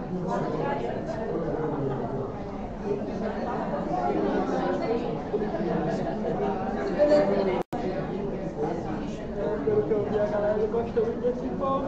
Pelo que eu vi, a galera gostou muito desse povo.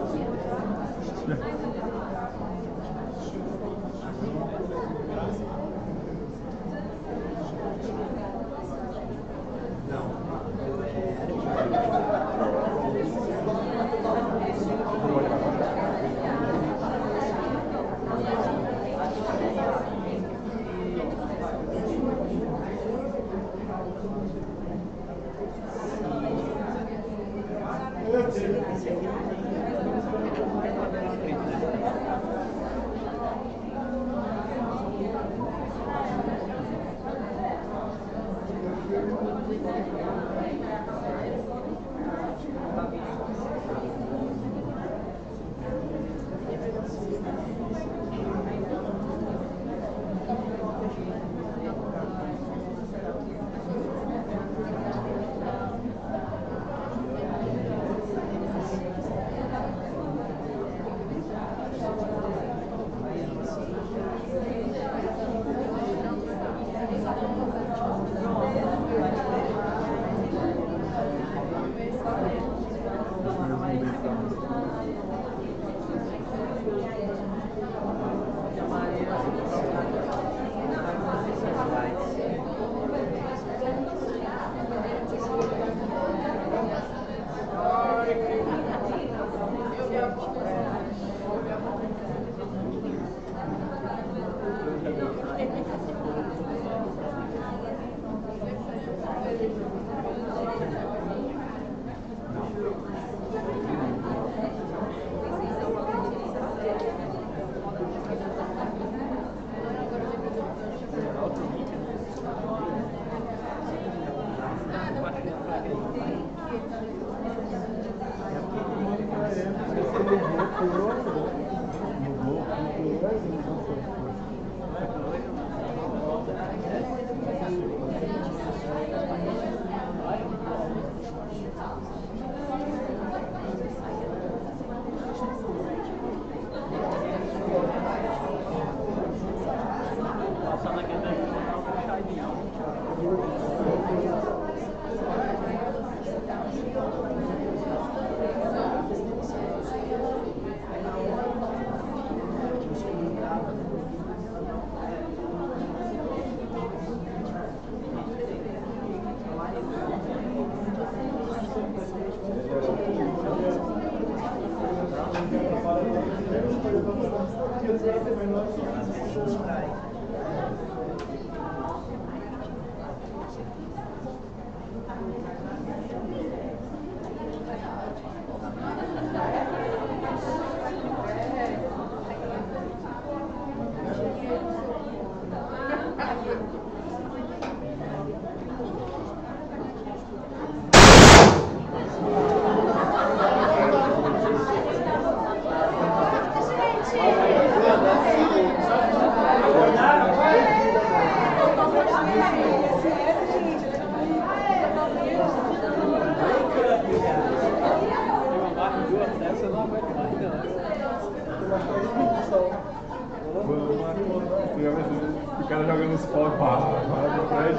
O cara jogando os pau para trás.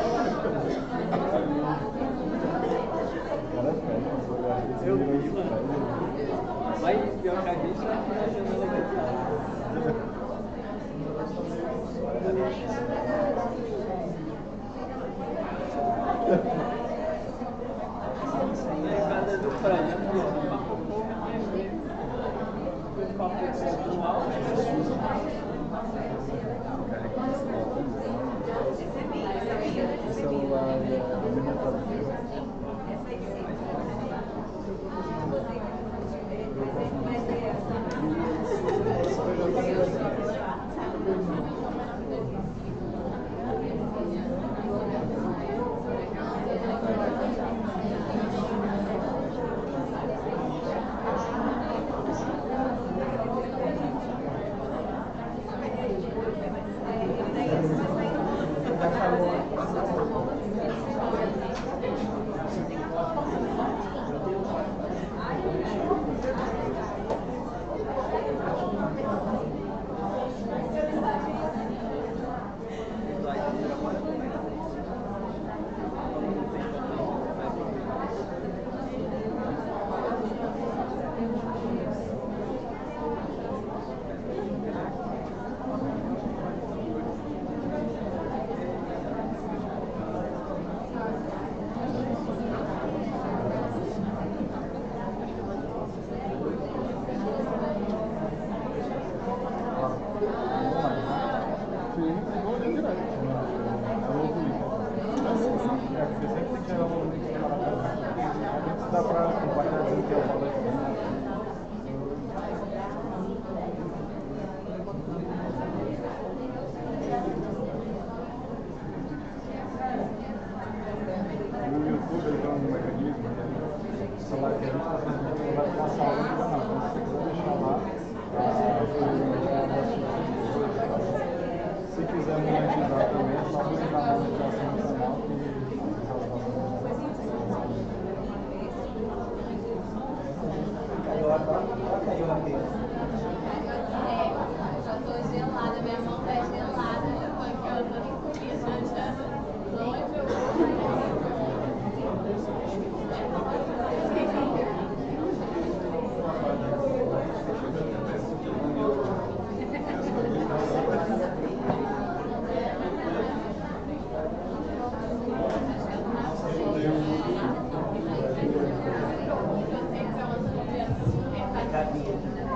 Eu vi, mano. Mas pior que a gente tá achando legal. Cada do prédio. Se ele pegou, deu direto. É louco isso. É, porque sempre tem que chegar no momento que ela tá. Dá pra compartilhar dizendo que é o palestra. O YouTube ele tem um mecanismo, o celular que a gente está transmitindo vai ficar salvo no canal. Então, se você quiser deixar lá, se quiser monetizar também, é só clicar na monetização do canal Caiu na mesa. Já tô gelada, minha mão tá gelada, já tô aqui, eu tô encolhida, já longe eu vou.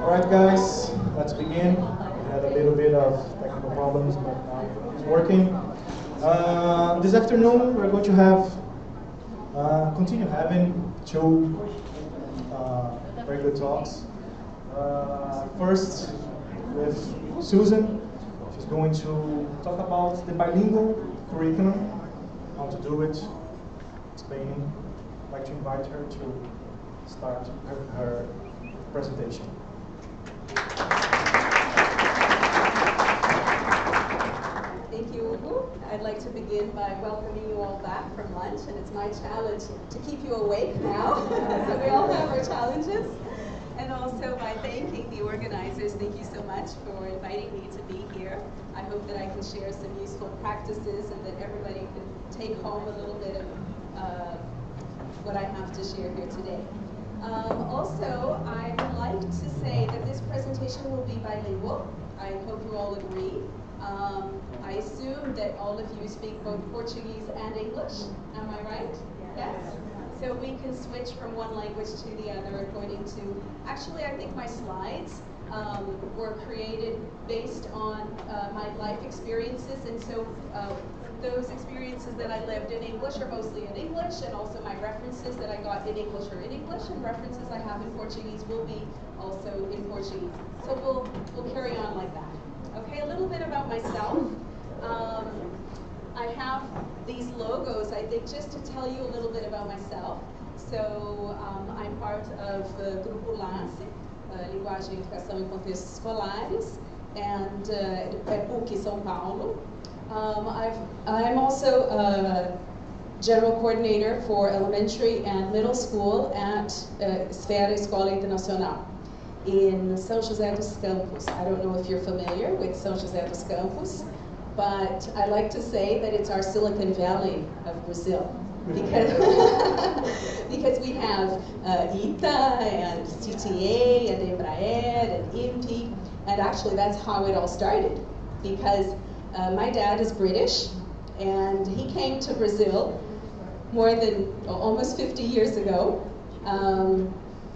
Alright guys, let's begin. We had a little bit of technical problems, but now it's working. This afternoon we're going to have, continue having two very good talks. First with Susan. She's going to talk about the bilingual curriculum, how to do it, explaining. I'd like to invite her to start her presentation. Thank you, Hugo. I'd like to begin by welcoming you all back from lunch, and it's my challenge to keep you awake now. So we all have our challenges. And also by thanking the organizers, thank you so much for inviting me to be here. I hope that I can share some useful practices and that everybody can take home a little bit of what I have to share here today. Also, I would like to say that this presentation will be bilingual. I hope you all agree. I assume that all of you speak both Portuguese and English. Am I right? Yes? So we can switch from one language to the other according to, actually I think my slides were created based on my life experiences, and so those experiences that I lived in English are mostly in English, and also my references that I got in English are in English, and references I have in Portuguese will be also in Portuguese. So we'll carry on like that. Okay, a little bit about myself. I have these logos, I think, just to tell you a little bit about myself. So I'm part of Grupo LACE, Linguagem, Educação e Contextos Escolares, and PUC São Paulo. I'm also a general coordinator for elementary and middle school at Esfera Escola Internacional in São José dos Campos. I don't know if you're familiar with São José dos Campos, but I like to say that it's our Silicon Valley of Brazil, because, because we have ITA and CTA and Embraer and INPE, and actually that's how it all started, because my dad is British, and he came to Brazil more than almost 50 years ago.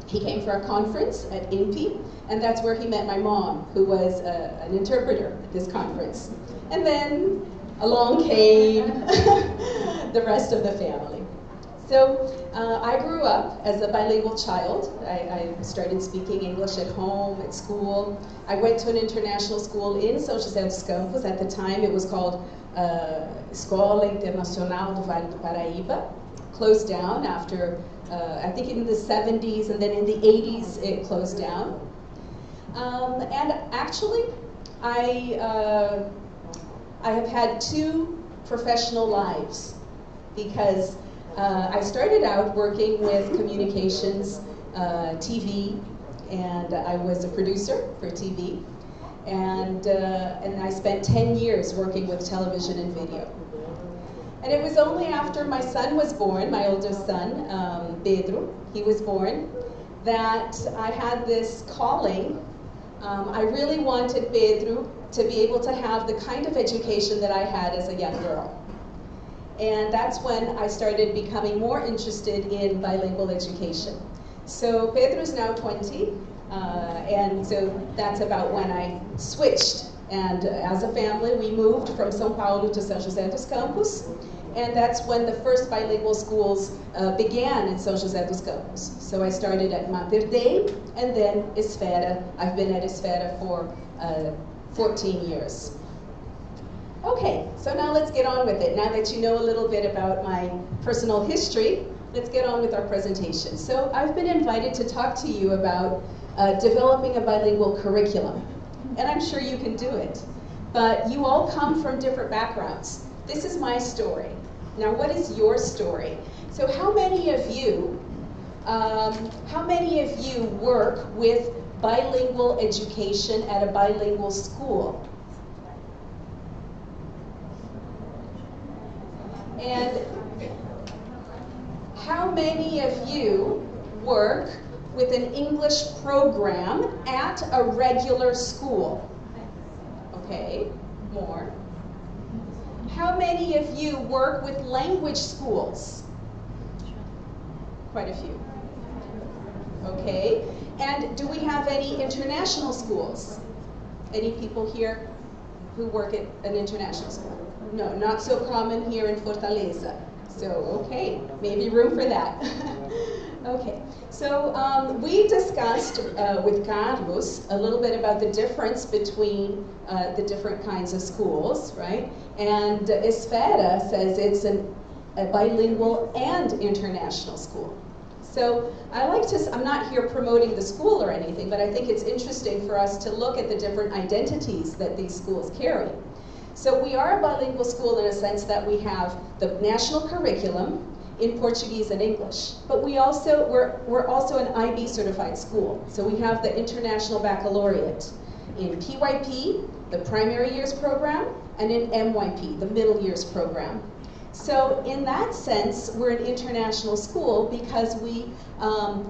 He came for a conference at INPE, and that's where he met my mom, who was an interpreter at this conference. And then along came the rest of the family. So I grew up as a bilingual child. I started speaking English at home, at school. I went to an international school in São José dos Campos. At the time it was called Escola Internacional do Vale do Paraíba. Closed down after, I think in the 70s, and then in the 80s it closed down. And actually, I have had two professional lives, because I started out working with communications, TV, and I was a producer for TV, and I spent 10 years working with television and video. And it was only after my son was born, my oldest son, Pedro, he was born, that I had this calling. I really wanted Pedro to be able to have the kind of education that I had as a young girl. And that's when I started becoming more interested in bilingual education. So Pedro's now 20, and so that's about when I switched And as a family, we moved from São Paulo to São José dos Campos, and that's when the first bilingual schools began in São José dos Campos. So I started at Mater Dei, and then Esfera. I've been at Esfera for 14 years. Okay, so now let's get on with it. Now that you know a little bit about my personal history, let's get on with our presentation. So I've been invited to talk to you about developing a bilingual curriculum. And I'm sure you can do it. But you all come from different backgrounds. This is my story. Now, what is your story? So how many of you work with bilingual education at a bilingual school? And how many of you work with an English program at a regular school? Okay, more. How many of you work with language schools? Quite a few. Okay, and do we have any international schools? Any people here who work at an international school? No, not so common here in Fortaleza. So, okay, maybe room for that. Okay, so we discussed with Carlos a little bit about the difference between the different kinds of schools, right? And Esfera says it's a bilingual and international school. So I like to, I'm not here promoting the school or anything, but I think it's interesting for us to look at the different identities that these schools carry. So we are a bilingual school in a sense that we have the national curriculum in Portuguese and English, but we're also an IB certified school. So we have the International Baccalaureate in PYP, the primary years program, and in MYP, the middle years program. So in that sense, we're an international school because we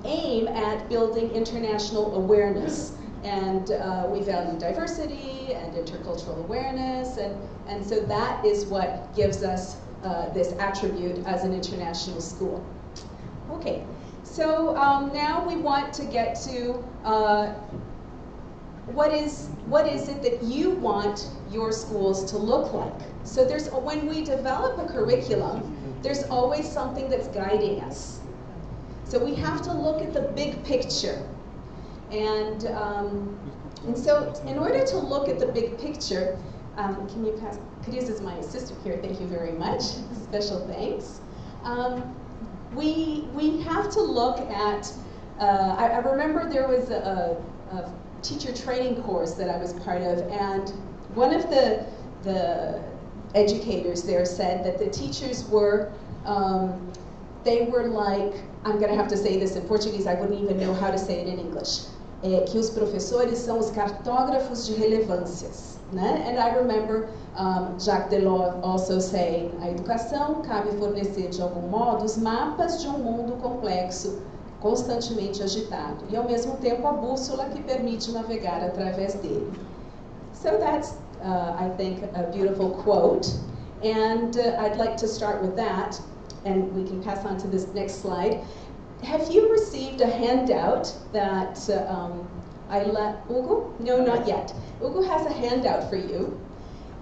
aim at building international awareness. And we value diversity and intercultural awareness, and so that is what gives us this attribute as an international school. Okay, so now we want to get to what is it that you want your schools to look like? So when we develop a curriculum, there's always something that's guiding us. So we have to look at the big picture. And so in order to look at the big picture, can you pass, Cadiz is my assistant here, thank you very much, special thanks. We have to look at, I remember there was a teacher training course that I was part of, and one of the educators there said that the teachers were, they were like, I'm going to have to say this in Portuguese, I wouldn't even know how to say it in English. Que os professores são os cartógrafos de relevâncias, né? And I remember Jacques Delors also saying, a educação cabe fornecer de algum modo os mapas de mundo complexo, constantemente agitado, e ao mesmo tempo a bússola que permite navegar através dele. So that's, I think, a beautiful quote, and I'd like to start with that, and we can pass on to this next slide. Have you received a handout that I let Hugo? No, not yet. Hugo has a handout for you,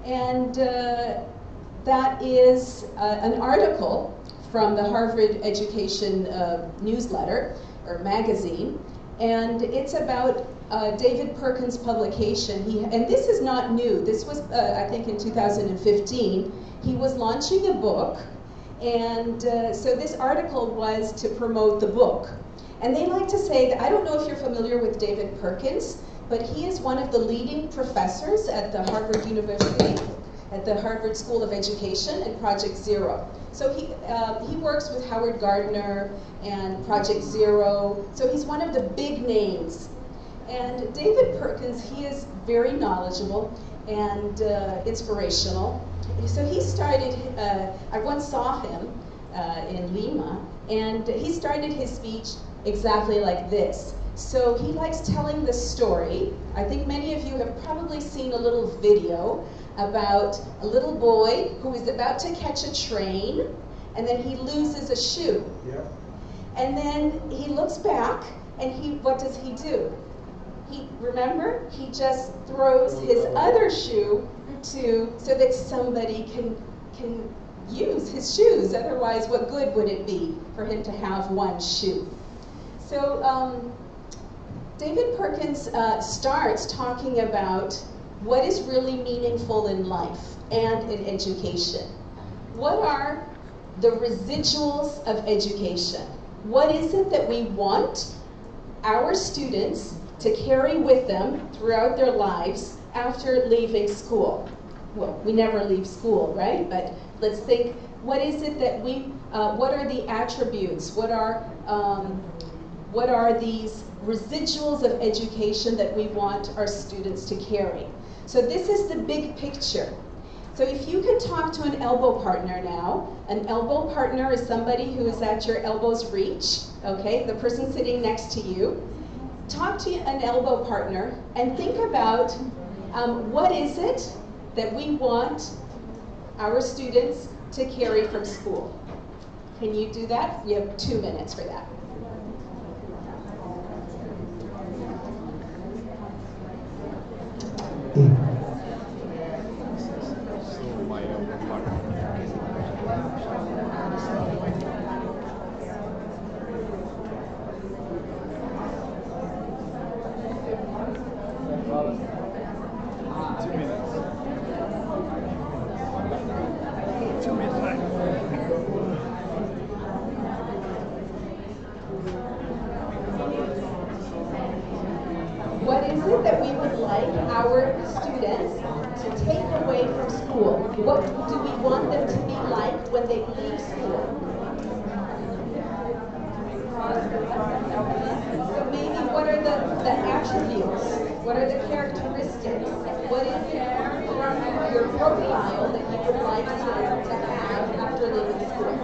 and that is an article from the Harvard Education newsletter or magazine, and it's about David Perkins' publication. And this is not new. This was, I think, in 2015. He was launching a book. And so this article was to promote the book. And they like to say that, I don't know if you're familiar with David Perkins, but he is one of the leading professors at the Harvard University, at the Harvard School of Education and Project Zero. So he works with Howard Gardner and Project Zero. So he's one of the big names. And David Perkins, he is very knowledgeable and inspirational. So he started, I once saw him in Lima, and he started his speech exactly like this. So he likes telling this story. I think many of you have probably seen a little video about a little boy who is about to catch a train, and then he loses a shoe. Yeah. And then he looks back, and what does he do? remember, he just throws his other shoe so that somebody can use his shoes. Otherwise, what good would it be for him to have one shoe? So David Perkins starts talking about what is really meaningful in life and in education. What are the residuals of education? What is it that we want our students to carry with them throughout their lives after leaving school? Well, we never leave school, right? But let's think, what is it that what are the attributes? What are these residuals of education that we want our students to carry? So this is the big picture. So if you could talk to an elbow partner now, an elbow partner is somebody who is at your elbow's reach, okay? The person sitting next to you. Talk to an elbow partner and think about what is it that we want our students to carry from school. Can you do that? You have 2 minutes for that. What is it that we would like our students to take away from school? What do we want them to be like when they leave school? So maybe what are the attributes? What are the characteristics? What is your profile that you would like to have after leaving school?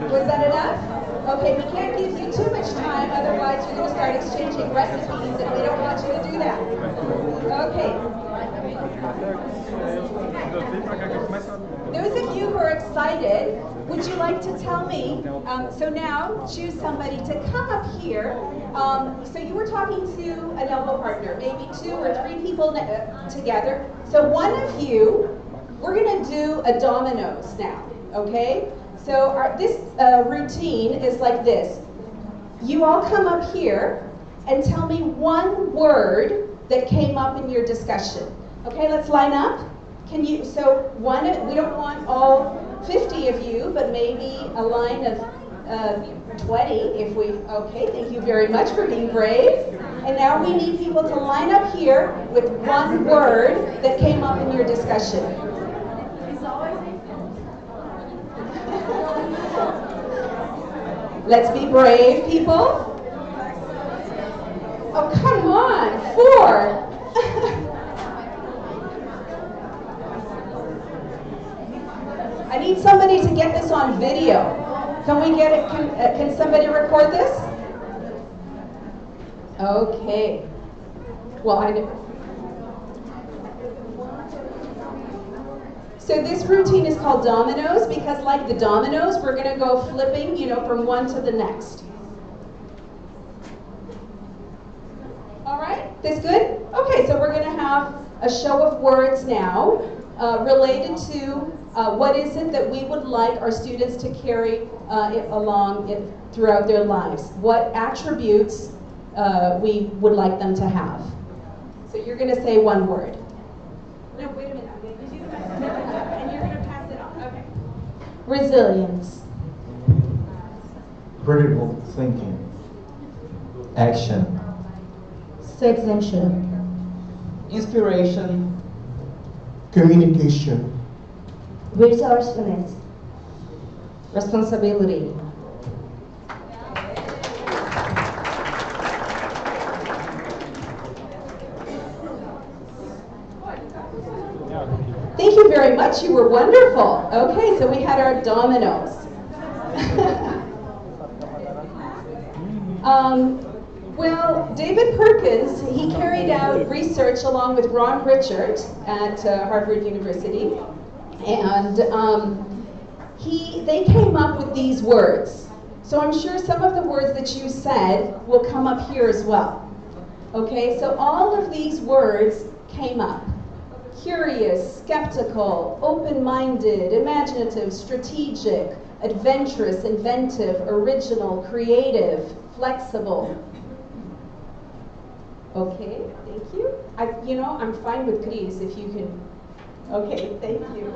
Was that enough? Okay, we can't give you too much time, otherwise you're going to start exchanging recipes, and we don't want you to do that. Okay. Those of you who are excited, would you like to tell me, so now choose somebody to come up here. So you were talking to an elbow partner, maybe 2 or 3 people together. So one of you, we're going to do a dominoes now, okay? So this routine is like this. You all come up here and tell me one word that came up in your discussion. Okay, let's line up. Can you, so one, we don't want all 50 of you, but maybe a line of 20 if we, okay, thank you very much for being brave. And now we need people to line up here with one word that came up in your discussion. Let's be brave, people. Oh, come on, 4. I need somebody to get this on video. Can we get it? Can somebody record this? Okay. Well, I know. So this routine is called dominoes because, like the dominoes, we're going to go flipping, you know, from one to the next. All right? This good? Okay, so we're going to have a show of words now related to what is it that we would like our students to carry along throughout their lives. What attributes we would like them to have. So you're going to say one word. Resilience. Critical thinking. Action. Citizenship. Inspiration. Communication. Resourcefulness. Responsibility. Thank you very much. You were wonderful. Okay, so we had our dominoes. Well, David Perkins, he carried out research along with Ron Richard at Harvard University, and they came up with these words. So I'm sure some of the words that you said will come up here as well. Okay, so all of these words came up. Curious, skeptical, open-minded, imaginative, strategic, adventurous, inventive, original, creative, flexible. Okay, thank you. I'm fine with Chris if you can. Okay, thank you.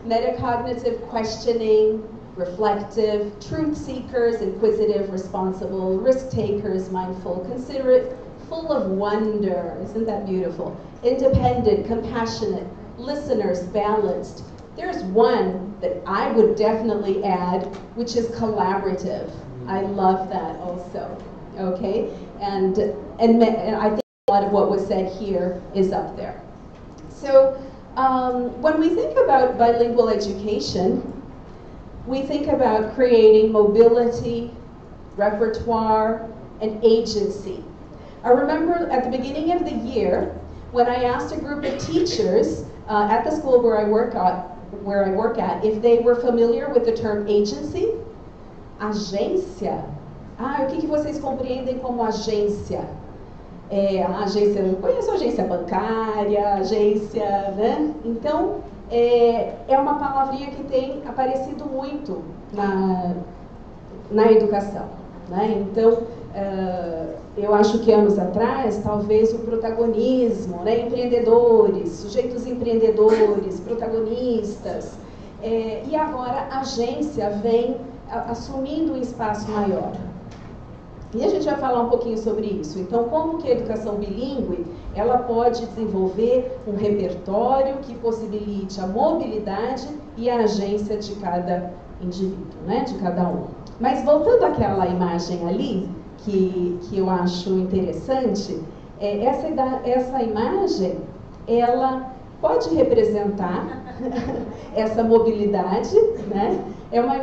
Metacognitive, questioning, reflective, truth seekers, inquisitive, responsible, risk takers, mindful, considerate, full of wonder. Isn't that beautiful? Independent, compassionate, listeners, balanced. There's one that I would definitely add, which is collaborative. I love that also. Okay, and I think a lot of what was said here is up there. So when we think about bilingual education, we think about creating mobility, repertoire, and agency. I remember at the beginning of the year when I asked a group of teachers at the school where I work at if they were familiar with the term agency. Agência? O que vocês compreendem como agência? A agência, eu conheço a agência bancária, agência, né? Então, é uma palavrinha que tem aparecido muito na educação, né? Então, eu acho que anos atrás, talvez o protagonismo, né? Empreendedores, sujeitos empreendedores, protagonistas, e agora a agência vem assumindo um espaço maior. E a gente vai falar um pouquinho sobre isso. Então, como que a educação bilíngue, ela pode desenvolver um repertório que possibilite a mobilidade e a agência de cada indivíduo, né? De cada um. Mas voltando àquela imagem ali, que eu acho interessante, essa imagem, ela pode representar essa mobilidade, né? É uma